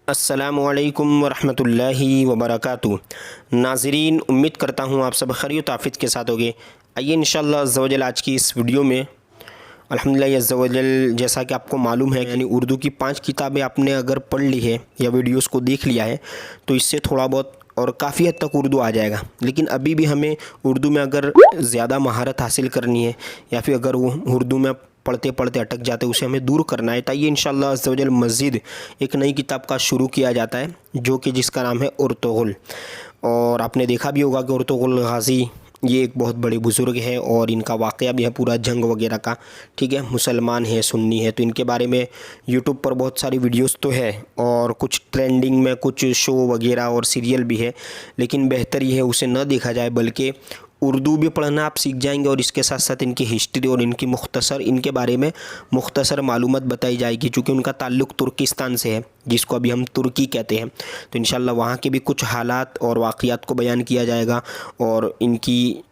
अस्सलामुअलैकुम वरहमतुल्लाहि वबरकातुहू। नाज़रीन, उम्मीद करता हूँ आप सब खैरियत आफ़ियत के साथ होगे। आइए इंशाअल्लाह अज़्ज़ा वजल आज की इस वीडियो में अल्हम्दुलिल्लाह अज़्ज़ा वजल, जैसा कि आपको मालूम है यानी उर्दू की 5 किताबें आपने अगर पढ़ ली है या वीडियोस को देख लिया है तो इससे थोड़ा बहुत और काफ़ी हद तक उर्दू आ जाएगा। लेकिन अभी भी हमें उर्दू में अगर ज़्यादा महारत हासिल करनी है या फिर अगर वो उर्दू में पढ़ते पढ़ते अटक जाते हैं उसे हमें दूर करना है, ताकि इंशाअल्लाह अज़्ज़ा वजल मज़ीद एक नई किताब का शुरू किया जाता है जो कि जिसका नाम है अर्तुग़रुल। और आपने देखा भी होगा कि अर्तुग़रुल गाज़ी ये एक बहुत बड़े बुज़ुर्ग है और इनका वाक़या भी है पूरा जंग वगैरह का। ठीक है, मुसलमान है, सुन्नी है, तो इनके बारे में यूट्यूब पर बहुत सारी वीडियोस तो है और कुछ ट्रेंडिंग में कुछ शो वगैरह और सीरियल भी है। लेकिन बेहतर ये है उसे न देखा जाए, बल्कि उर्दू भी पढ़ना आप सीख जाएंगे और इसके साथ साथ इनकी हिस्ट्री और इनके बारे में मुख्तसर मालूमात बताई जाएगी, चूँकि उनका ताल्लुक़ तुर्किस्तान से है जिसको अभी हम तुर्की कहते हैं। तो इंशाल्लाह वहाँ के भी कुछ हालात और वाक़ियात को बयान किया जाएगा और इनकी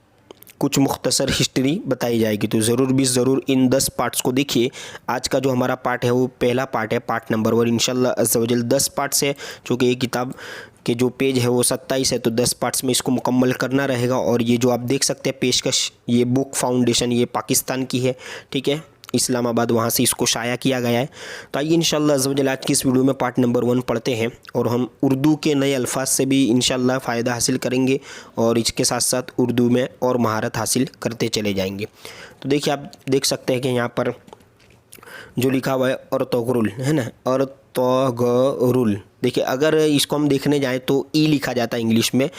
कुछ मुख्तसर हिस्ट्री बताई जाएगी। तो ज़रूर इन 10 पार्ट्स को देखिए। आज का जो हमारा पार्ट है वो पहला पार्ट है, पार्ट नंबर 1। इंशाल्लाह अज़्ज़ा वजल 10 पार्ट्स है, चूँकि ये किताब के जो पेज है वो 27 है, तो 10 पार्ट्स में इसको मुकम्मल करना रहेगा। और ये जो आप देख सकते हैं पेशकश, ये बुक फाउंडेशन ये पाकिस्तान की है। ठीक है, इस्लामाबाद, वहाँ से इसको शाया किया गया है। तो आइए इंशाअल्लाह अज़्ज़ा वजल आज की इस वीडियो में पार्ट नंबर 1 पढ़ते हैं और हम उर्दू के नए अल्फाज से भी इंशाअल्लाह फ़ायदा हासिल करेंगे और इसके साथ साथ उर्दू में और महारत हासिल करते चले जाएंगे। तो देखिए, आप देख सकते हैं कि यहाँ पर जो लिखा हुआ है अर्तुग़रुल, है ना, अर्तुग़रुल। देखिए, अगर इसको हम देखने जाएँ तो ई लिखा जाता है इंग्लिश में,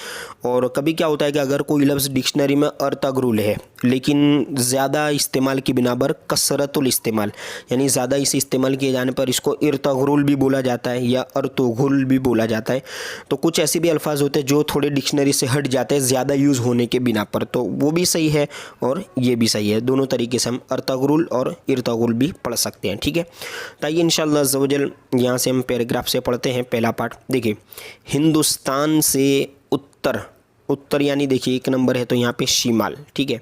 और कभी क्या होता है कि अगर कोई लफ्ज़ डिक्शनरी में अर्तुग़रुल है लेकिन ज़्यादा इस्तेमाल की बिना पर कसरतुल इस्तेमाल, यानी ज़्यादा इसे इस्तेमाल किए जाने पर इसको इर्तुग़रुल भी बोला जाता है या अर्तुग़रुल भी बोला जाता है। तो कुछ ऐसे भी अल्फाज होते हैं जो थोड़े डिक्शनरी से हट जाते हैं ज़्यादा यूज़ होने के बिना पर, तो वो भी सही है और ये भी सही है। दोनों तरीके से हम अर्तुग़रुल और इर्तुग़रुल भी पढ़ सकते हैं। ठीक है, तो आइए इंशाअल्लाह अज़्ज़ा वजल यहाँ से हम पैराग्राफ से पढ़ते हैं। पहला पार्ट देखिए, हिंदुस्तान से उत्तर, उत्तर यानी देखिए 1 नंबर है तो यहाँ पे शिमाल। ठीक है,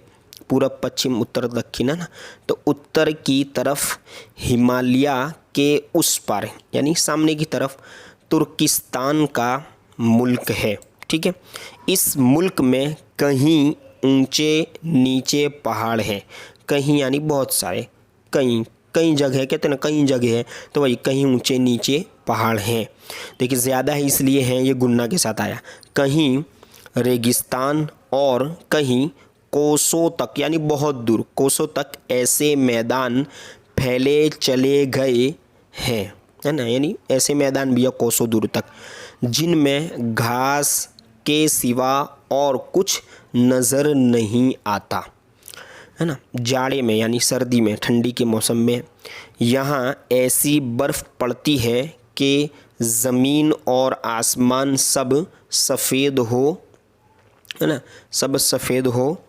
पूरब पश्चिम उत्तर दक्षिण है ना, तो उत्तर की तरफ हिमालय के उस पार यानी सामने की तरफ तुर्किस्तान का मुल्क है। ठीक है, इस मुल्क में कहीं ऊंचे नीचे पहाड़ हैं। कहीं यानी बहुत सारे, कहीं कई जगह कहते हैं ना, कई जगह है, तो वही कहीं ऊंचे नीचे पहाड़ हैं। देखिए, ज़्यादा है इसलिए हैं, ये गुन्ना के साथ आया। कहीं रेगिस्तान और कहीं कोसों तक यानी बहुत दूर, कोसों तक ऐसे मैदान फैले चले गए हैं, है ना, यानी ऐसे मैदान भी है कोसों दूर तक जिनमें घास के सिवा और कुछ नज़र नहीं आता, है ना। जाड़े में यानी सर्दी में, ठंडी के मौसम में यहाँ ऐसी बर्फ़ पड़ती है कि ज़मीन और आसमान सब सफ़ेद हो, है ना, सब सफ़ेद हो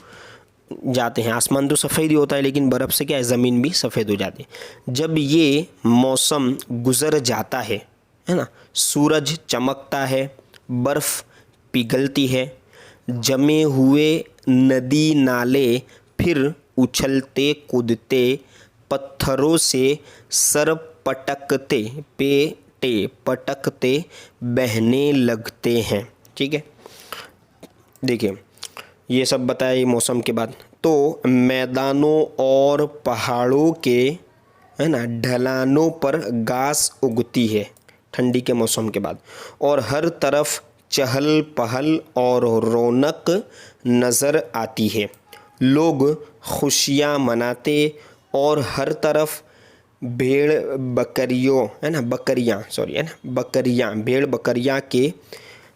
जाते हैं। आसमान तो सफ़ेद ही होता है लेकिन बर्फ़ से क्या है, ज़मीन भी सफ़ेद हो जाती है। जब ये मौसम गुज़र जाता है ना, सूरज चमकता है, बर्फ़ पिघलती है, जमे हुए नदी नाले फिर उछलते कूदते पत्थरों से सर पटकते बहने लगते हैं। ठीक है, देखिए ये सब बताया ये मौसम के बाद। तो मैदानों और पहाड़ों के, है ना, ढलानों पर घास उगती है ठंडी के मौसम के बाद, और हर तरफ चहल पहल और रौनक नज़र आती है। लोग खुशियाँ मनाते और हर तरफ भेड़ बकरियों, है ना, भेड़ बकरियाँ के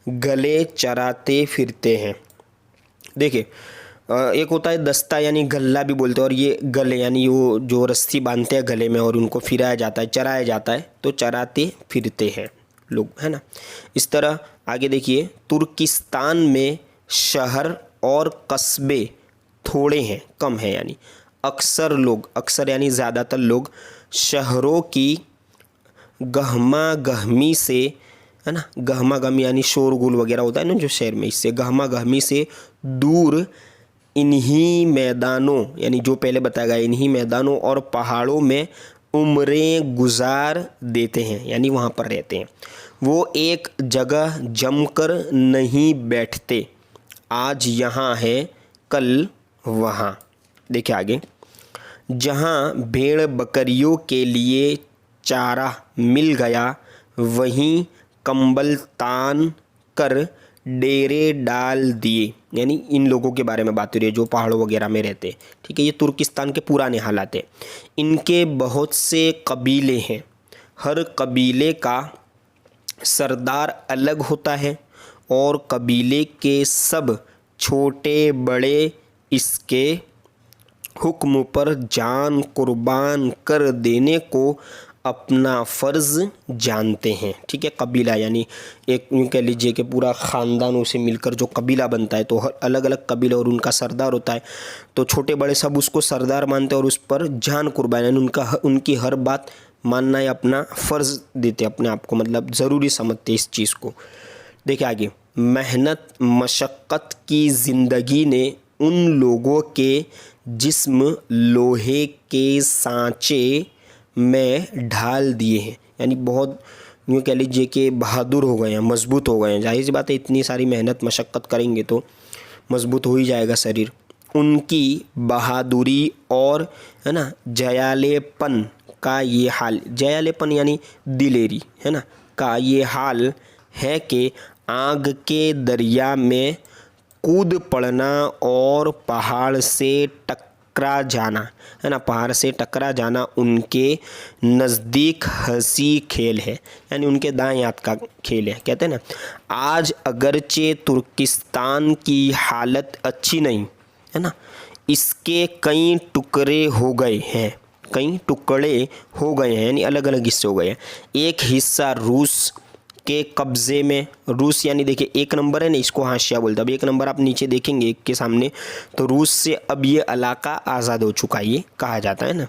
गले चराते फिरते हैं। देखिए, एक होता है दस्ता यानी गल्ला भी बोलते हैं, और ये गले यानी वो जो रस्सी बांधते हैं गले में और उनको फिराया जाता है, चराया जाता है, तो चराते फिरते हैं लोग, है ना। इस तरह आगे देखिए, तुर्किस्तान में शहर और कस्बे थोड़े हैं, कम है, यानी अक्सर लोग, अक्सर यानी ज़्यादातर लोग शहरों की गहमा गहमी से, है ना, गहमा गहमी यानी शोरगुल वगैरह होता है ना जो शहर में, इससे गहमा गहमी से दूर इन्हीं मैदानों, यानी जो पहले बताया गया, इन्हीं मैदानों और पहाड़ों में उम्रें गुजार देते हैं, यानी वहाँ पर रहते हैं। वो एक जगह जमकर नहीं बैठते, आज यहाँ है कल वहाँ। देखिए आगे, जहाँ भेड़ बकरियों के लिए चारा मिल गया वहीं कंबल तान कर डेरे डाल दिए, यानी इन लोगों के बारे में बात हो रही है जो पहाड़ों वगैरह में रहते हैं। ठीक है, ये तुर्किस्तान के पुराने हालात हैं। इनके बहुत से कबीले हैं, हर कबीले का सरदार अलग होता है और कबीले के सब छोटे बड़े इसके हुक्म पर जान कुर्बान कर देने को अपना फ़र्ज़ जानते हैं। ठीक है, कबीला यानी एक यूँ कह लीजिए कि पूरा ख़ानदानों से मिलकर जो कबीला बनता है, तो हर अलग अलग कबीले और उनका सरदार होता है, तो छोटे बड़े सब उसको सरदार मानते हैं और उस पर जान कुर्बान यानी उनकी हर बात मानना या अपना फ़र्ज़ देते, अपने आप को मतलब ज़रूरी समझते इस चीज़ को। देखिए आगे, मेहनत मशक्क़त की ज़िंदगी ने उन लोगों के जिस्म लोहे के सांचे में ढाल दिए हैं, यानी बहुत यूँ कह लीजिए कि बहादुर हो गए हैं, मजबूत हो गए हैं। जाहिर सी बात है, इतनी सारी मेहनत मशक्क़त करेंगे तो मजबूत हो ही जाएगा शरीर। उनकी बहादुरी और है ना जयालेपन का ये हाल, जयालेपन यानी दिलेरी है ना, का ये हाल है कि आग के दरिया में कूद पड़ना और पहाड़ से टकरा जाना है ना, पहाड़ से टकरा जाना उनके नज़दीक हंसी खेल है, यानी उनके दाएं हाथ का खेल है। कहते हैं ना, आज अगरचे तुर्किस्तान की हालत अच्छी नहीं है ना, इसके कई टुकड़े हो गए हैं, कई टुकड़े हो गए हैं यानी अलग अलग हिस्से हो गए हैं। एक हिस्सा रूस के कब्ज़े में, रूस यानी देखिए एक नंबर है ना, इसको हाशिया बोलते हैं। अब एक नंबर आप नीचे देखेंगे एक के सामने, तो रूस से अब ये इलाका आज़ाद हो चुका है, ये कहा जाता है ना।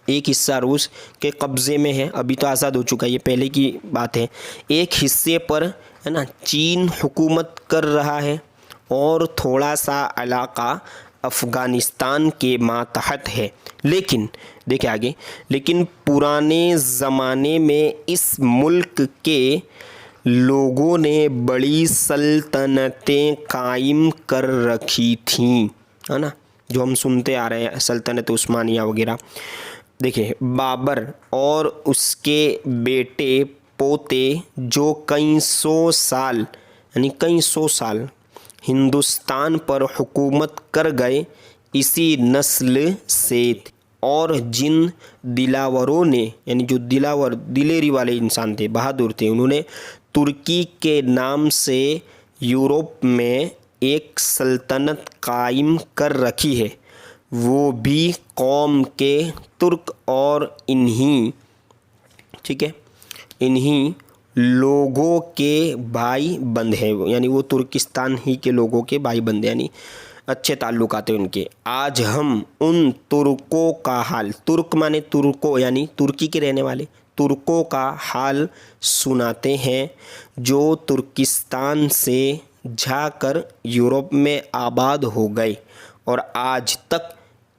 एक हिस्सा रूस के कब्ज़े में है, अभी तो आज़ाद हो चुका है, ये पहले की बात है। एक हिस्से पर है ना चीन हुकूमत कर रहा है और थोड़ा सा इलाका अफ़गानिस्तान के मातहत है। लेकिन देखिए आगे, लेकिन पुराने ज़माने में इस मुल्क के लोगों ने बड़ी सल्तनतें कायम कर रखी थीं, है ना, जो हम सुनते आ रहे हैं सल्तनत उस्मानिया वगैरह। देखिए, बाबर और उसके बेटे पोते जो कई सौ साल यानी कई सौ साल हिंदुस्तान पर हुकूमत कर गए, इसी नस्ल से। और जिन दिलावरों ने यानी जो दिलावर दिलेरी वाले इंसान थे, बहादुर थे, उन्होंने तुर्की के नाम से यूरोप में एक सल्तनत कायम कर रखी है, वो भी कौम के तुर्क और इन्हीं, ठीक है, इन्हीं लोगों के भाई बंद हैं, यानी वो तुर्किस्तान ही के लोगों के भाई बंद, यानी अच्छे ताल्लुकात हैं उनके। आज हम उन तुर्कों का हाल, तुर्क माने तुर्कों यानी तुर्की के रहने वाले, तुर्कों का हाल सुनाते हैं जो तुर्किस्तान से जाकर यूरोप में आबाद हो गए और आज तक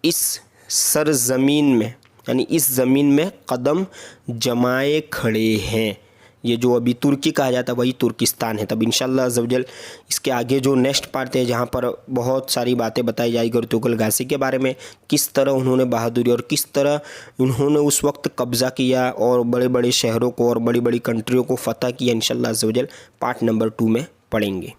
इस सरजमीन में यानी इस ज़मीन में कदम जमाए खड़े हैं। ये जो अभी तुर्की कहा जाता है वही तुर्किस्तान है। तब इंशाअल्लाह अज़्ज़वजल इसके आगे जो नेक्स्ट पार्ट है जहाँ पर बहुत सारी बातें बताई जाएगी अर्तुगरुल गाज़ी के बारे में, किस तरह उन्होंने बहादुरी और किस तरह उन्होंने उस वक्त कब्ज़ा किया और बड़े बड़े शहरों को और बड़ी बड़ी कंट्रियों को फ़तह किया, इंशाअल्लाह अज़्ज़वजल पार्ट नंबर 2 में पढ़ेंगे।